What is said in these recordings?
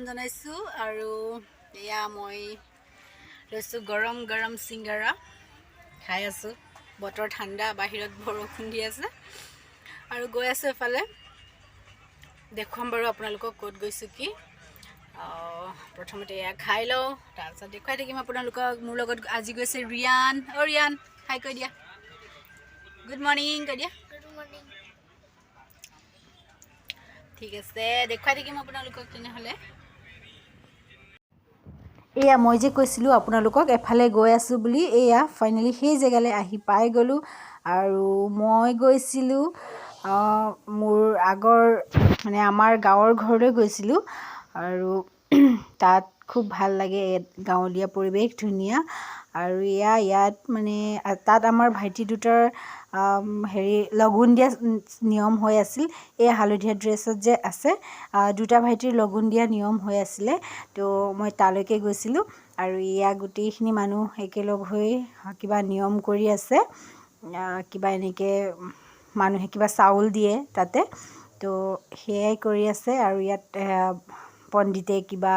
জনাইছোঁ আৰু এয়া মই লৈছোঁ গৰম গৰম চিংগাৰা খাই আছোঁ। বতৰ ঠাণ্ডা, বাহিৰত বৰষুণ দি আছে আৰু গৈ আছোঁ এফালে। দেখুৱাম বাৰু আপোনালোকক ক'ত গৈছোঁ কি। প্ৰথমতে এয়া খাই লওঁ, তাৰপিছত দেখুৱাই থাকিম আপোনালোকক। মোৰ লগত আজি গৈছে ৰিয়ান। ৰিয়ান হাই কৈ দিয়া, গুড মৰ্ণিং কৈ দিয়া। ঠিক আছে, দেখুৱাই থাকিম আপোনালোকক তেনেহ'লে। এয়া মই যে কৈছিলোঁ আপোনালোকক এফালে গৈ আছোঁ বুলি, এয়া ফাইনেলি সেই জেগালৈ আহি পাই গ'লোঁ। আৰু মই গৈছিলোঁ মোৰ আগৰ আমাৰ গাঁৱৰ ঘৰলৈ গৈছিলোঁ। আৰু তাত খুব ভাল লাগে, গাঁৱলীয়া পৰিৱেশ ধুনীয়া। আৰু ইয়াত তাত আমাৰ ভাইটি দুটাৰ লঘোণ দিয়া নিয়ম হৈ আছিল। এই হালধীয়া ড্ৰেছত যে আছে, দুটা ভাইটিৰ লঘোণ দিয়া নিয়ম হৈ আছিলে। তো মই তালৈকে গৈছিলোঁ আৰু গোটেইখিনি মানুহ একেলগ হৈ কিবা নিয়ম কৰি আছে। কিবা এনেকৈ মানুহে কিবা চাউল দিয়ে তাতে, তো সেয়াই কৰি আছে। আৰু ইয়াত পণ্ডিতে কিবা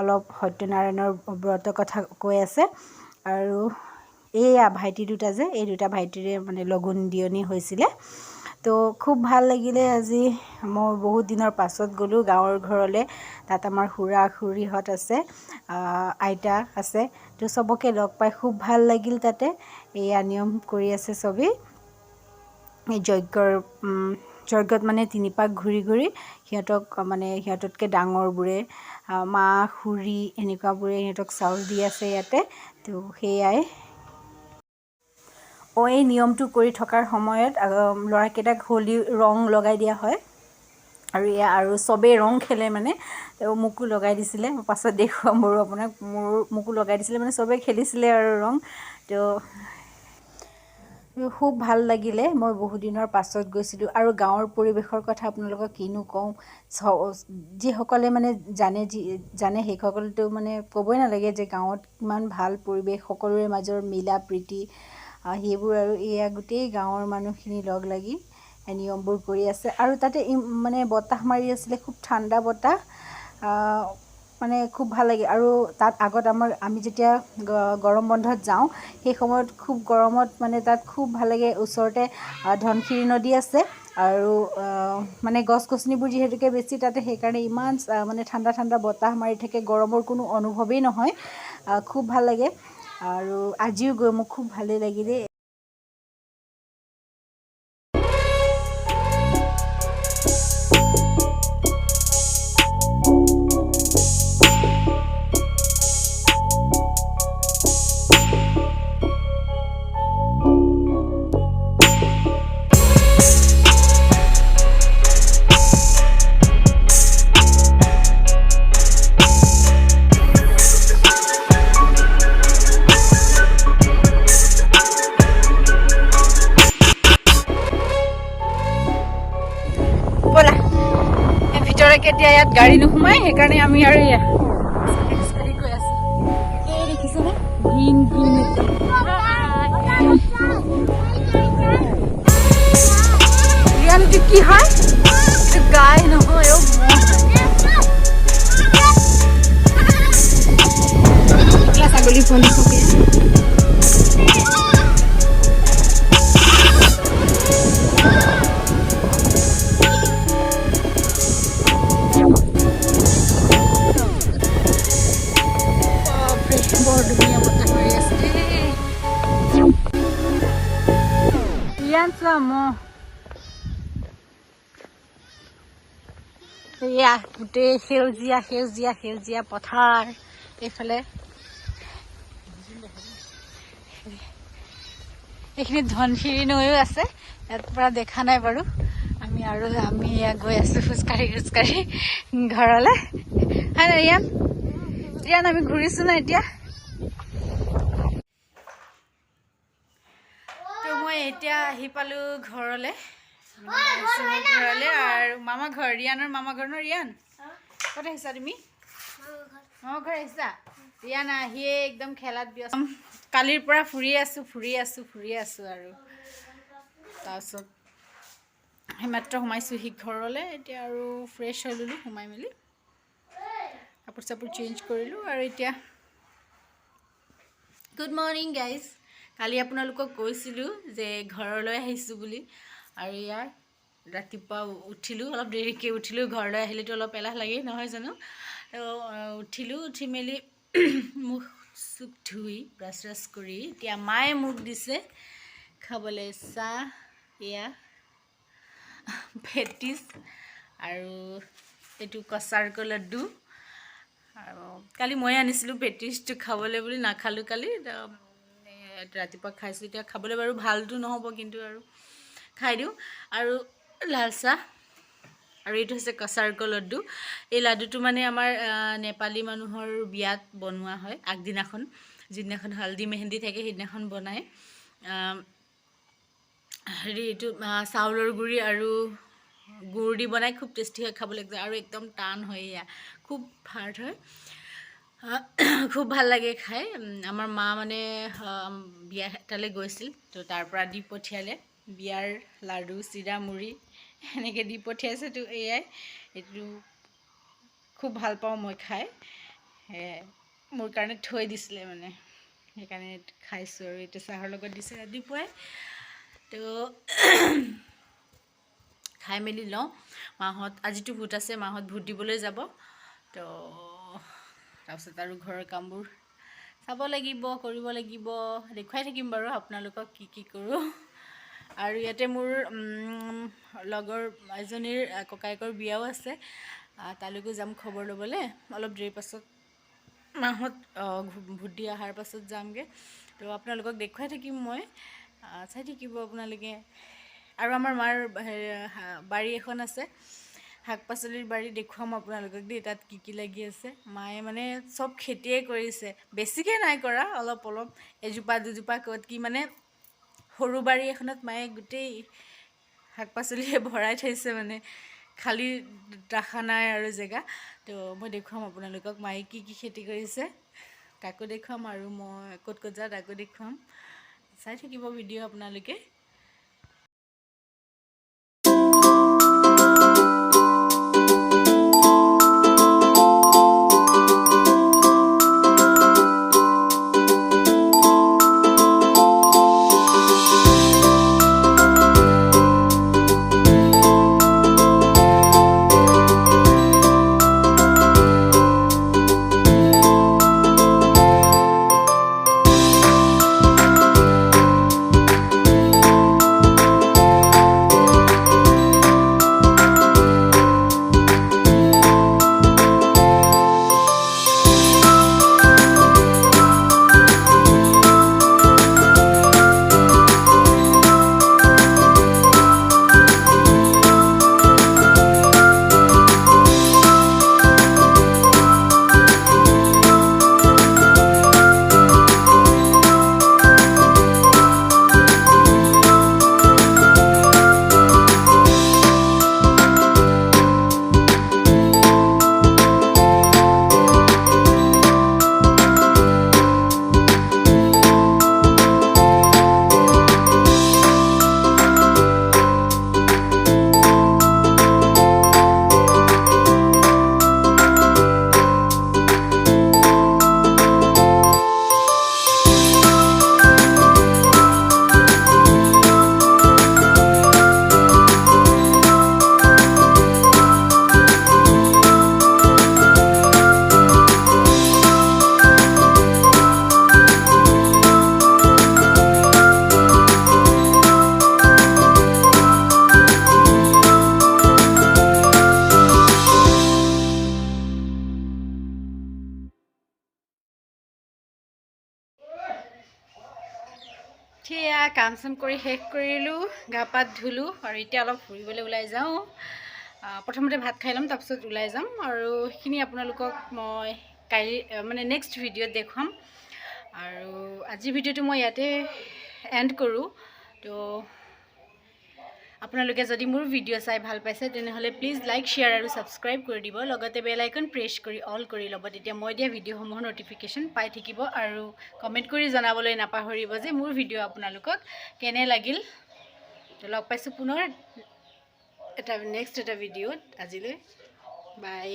অলপ সত্যনাৰায়ণৰ ব্ৰতৰ কথা কৈ আছে। আৰু এয়া ভাইটি দুটা যে, এই দুটা ভাইটিৰে লঘোণ দিয়নি হৈছিলে। তো খুব ভাল লাগিলে আজি। মই বহুত দিনৰ পাছত গ'লোঁ গাঁৱৰ ঘৰলৈ। তাত আমাৰ খুৰা-খুৰীহঁত আছে, আইতা আছে। তো চবকে লগ পাই খুব ভাল লাগিল তাতে। এয়া নিয়ম কৰি আছে চবেই। এই যজ্ঞত 3 পাক ঘূৰি ঘূৰি সিহঁতক সিহঁততকৈ ডাঙৰবোৰে, মা খুৰী এনেকুৱাবোৰে সিহঁতক চাউল দি আছে ইয়াতে। তো সেয়াই। এই নিয়মটো কৰি থকাৰ সময়ত ল'ৰাকেইটাক ৰং লগাই দিয়া হয়। আৰু চবেই ৰং খেলে মোকো লগাই দিছিলে। পাছত দেখুৱাম বাৰু আপোনাক। মোকো লগাই দিছিলে, চবেই খেলিছিলে আৰু ৰং। তো খুব ভাল লাগিলে। মই বহুত দিনৰ পাছত গৈছিলোঁ। আৰু গাঁৱৰ পৰিৱেশৰ কথা আপোনালোকক কিনো কওঁ। যিসকলে জানে সেইসকলেতো ক'বই নালাগে যে গাঁৱত কিমান ভাল পৰিৱেশ, সকলোৰে মাজৰ মিলা প্ৰীতি সেইবোৰ। আৰু গোটেই গাঁৱৰ মানুহখিনি লগ লাগি নিয়মবোৰ কৰি আছে। আৰু তাতে বতাহ মাৰি আছিলে, খুব ঠাণ্ডা বতাহ, খুব ভাল লাগে। আৰু তাত আগত আমি যেতিয়া গৰম বন্ধত যাওঁ, সেই সময়ত খুব গৰমত তাত খুব ভাল লাগে। ওচৰতে ধনশিৰি নদী আছে আৰু গছ-গছনিবোৰ যিহেতুকে বেছি তাতে, সেইকাৰণে ইমান ঠাণ্ডা ঠাণ্ডা বতাহ মাৰি থাকে, গৰমৰ কোনো অনুভৱেই নহয়। খুব ভাল লাগে। আৰু আজিও গৈ মোক খুব ভালেই লাগিলে। এতিয়া ইয়াত গাড়ী নোসোমাই, সেইকাৰণে আমি আৰু গৈ আছো। এই দেখিছেনে গ্ৰীণ গ্ৰীণ ৰিয়ালিটি কি হয়, গাই নহয় ছাগলী পোৱালি থাকে। বৰ ধুনীয়া বতাহ মাৰি আছে। এয়া গোটেই সেউজীয়া সেউজীয়া সেউজীয়া পথাৰ। এইফালে এইখিনি ধনশিৰি নৈও আছে, ইয়াৰ পৰা দেখা নাই বাৰু। আমি গৈ আছো খোজকাঢ়ি খোজকাঢ়ি ঘৰলৈ। হয় না ৰিয়ান, আমি ঘূৰিছো না এতিয়া। তো মই এতিয়া আহি পালো ঘৰলৈ। আৰু মামা ঘৰ, ৰিয়ানৰ মামা ঘৰ ন। ৰিয়ান ক'ত আহিছা তুমি? মামা ঘৰ আহিছা? ৰিয়ান আহিয়ে একদম খেলাত ব্যস্ত। কালিৰ পৰা ফুৰি আছো আৰু তাৰপিছত সেইমাত্ৰ সোমাইছোহি ঘৰলৈ। এতিয়া আৰু ফ্ৰেছ হৈ ল'লোঁ সোমাই মেলি। কাপোৰ চাপোৰ চেঞ্জ কৰিলোঁ আৰু এতিয়া গুড মৰ্ণিং গাইজ। কালি আপোনালোকক কৈছিলোঁ যে ঘৰলৈ আহিছোঁ বুলি, আৰু ইয়াৰ ৰাতিপুৱা উঠিলোঁ, অলপ দেৰিকৈ উঠিলোঁ। ঘৰলৈ আহিলেতো অলপ এলাহ লাগেই নহয় জানো। উঠিলোঁ, উঠি মেলি মুখ চুখ ধুই ব্ৰাছ চ্ৰাছ কৰি এতিয়া মায়ে মোক দিছে খাবলৈ চাহ, এয়া পেটিছ আৰু এইটো কচাৰকৈ লাড্ডু। আৰু কালি ময়ে আনিছিলোঁ পেটিছটো খাবলৈ বুলি, নাখালোঁ কালি। ৰাতিপুৱা খাইছোঁ, এতিয়া খাবলৈ বাৰু ভালটো নহ'ব কিন্তু আৰু খাই দিওঁ। আৰু লাল চাহ, আৰু এইটো হৈছে কচাৰকৈ লাড্ডু। এই লাড্ডুটো মানে আমাৰ নেপালী মানুহৰ বিয়াত বনোৱা হয় আগদিনাখন, যিদিনাখন হালধি মেহেন্দি থাকে সেইদিনাখন বনায়। হেৰি এইটো চাউলৰ গুড়ি আৰু গুড় দি বনাই, খুব টেষ্টি হয় খাবলৈ, আৰু একদম টান হয়, এয়া খুব হাৰ্ড হয়, খুব ভাল লাগে খাই। আমাৰ মা মানে বিয়া এটালৈ গৈছিল, তো তাৰ পৰা দি পঠিয়ালে বিয়াৰ লাড়ু চিৰা মুড়ি এনেকৈ দি পঠিয়াইছে। তো এয়াই, এইটো খুব ভাল পাওঁ মই খাই, মোৰ কাৰণে থৈ দিছিলে মানে, সেইকাৰণে খাইছোঁ। আৰু এইটো চাহৰ লগত দিছে ৰাতিপুৱাই, তো খাই মেলি লওঁ। মাহঁত আজিতো ভোট আছে, মাহঁত ভোট দিবলৈ যাব। তো তাৰপিছত আৰু ঘৰৰ কামবোৰ চাব লাগিব, কৰিব লাগিব, দেখুৱাই থাকিম বাৰু আপোনালোকক কি কি কৰোঁ। আৰু ইয়াতে মোৰ লগৰ এজনীৰ ককায়েকৰ বিয়াও আছে, তালৈকো যাম খবৰ ল'বলৈ অলপ দেৰি পাছত। মাহঁত ভোট দি অহাৰ পাছত যামগৈ। তো আপোনালোকক দেখুৱাই থাকিম মই, চাই থাকিব আপোনালোকে। আৰু আমাৰ মাৰ বাৰী এখন আছে, শাক পাচলিৰ বাৰী, দেখুৱাম আপোনালোকক দেই, তাত কি কি লাগি আছে। মায়ে মানে চব খেতিয়ে কৰিছে, বেছিকৈ নাই কৰা, অলপ অলপ এজোপা দুজোপা ক'ত কি, মানে সৰু বাৰী এখনত মায়ে গোটেই শাক পাচলিয়ে ভৰাই থৈছে, মানে খালী ৰখা নাই আৰু জেগা। তো মই দেখুৱাম আপোনালোকক মায়ে কি কি খেতি কৰিছে, তাকো দেখুৱাম, আৰু মই ক'ত ক'ত যাওঁ তাকো দেখুৱাম। চাই থাকিব ভিডিঅ' আপোনালোকে। সেয়া কাম চাম কৰি শেষ কৰিলোঁ, গা পাত ধুলোঁ, আৰু এতিয়া অলপ ফুৰিবলৈ ওলাই যাওঁ। প্ৰথমতে ভাত খাই ল'ম, তাৰপিছত ওলাই যাম, আৰু সেইখিনি আপোনালোকক মই কাইলৈ মানে নেক্সট ভিডিঅ'ত দেখুৱাম। আৰু আজিৰ ভিডিঅ'টো মই ইয়াতে এণ্ড কৰোঁ। তো আপোনালোকে যদি মোৰ ভিডিঅ' চাই ভাল পাইছে তেনেহ'লে প্লিজ লাইক, শ্বেয়াৰ আৰু ছাবস্ক্ৰাইব কৰি দিব, লগতে বেল আইকন প্ৰেছ কৰি অল কৰি ল'ব, তেতিয়া মই দিয়া ভিডিঅ'সমূহৰ ন'টিফিকেশ্যন পাই থাকিব। আৰু কমেণ্ট কৰি জনাবলৈ নাপাহৰিব যে মোৰ ভিডিঅ' আপোনালোকক কেনে লাগিল। তো লগ পাইছোঁ পুনৰ নেক্সট এটা ভিডিঅ'ত। আজিলৈ বাই।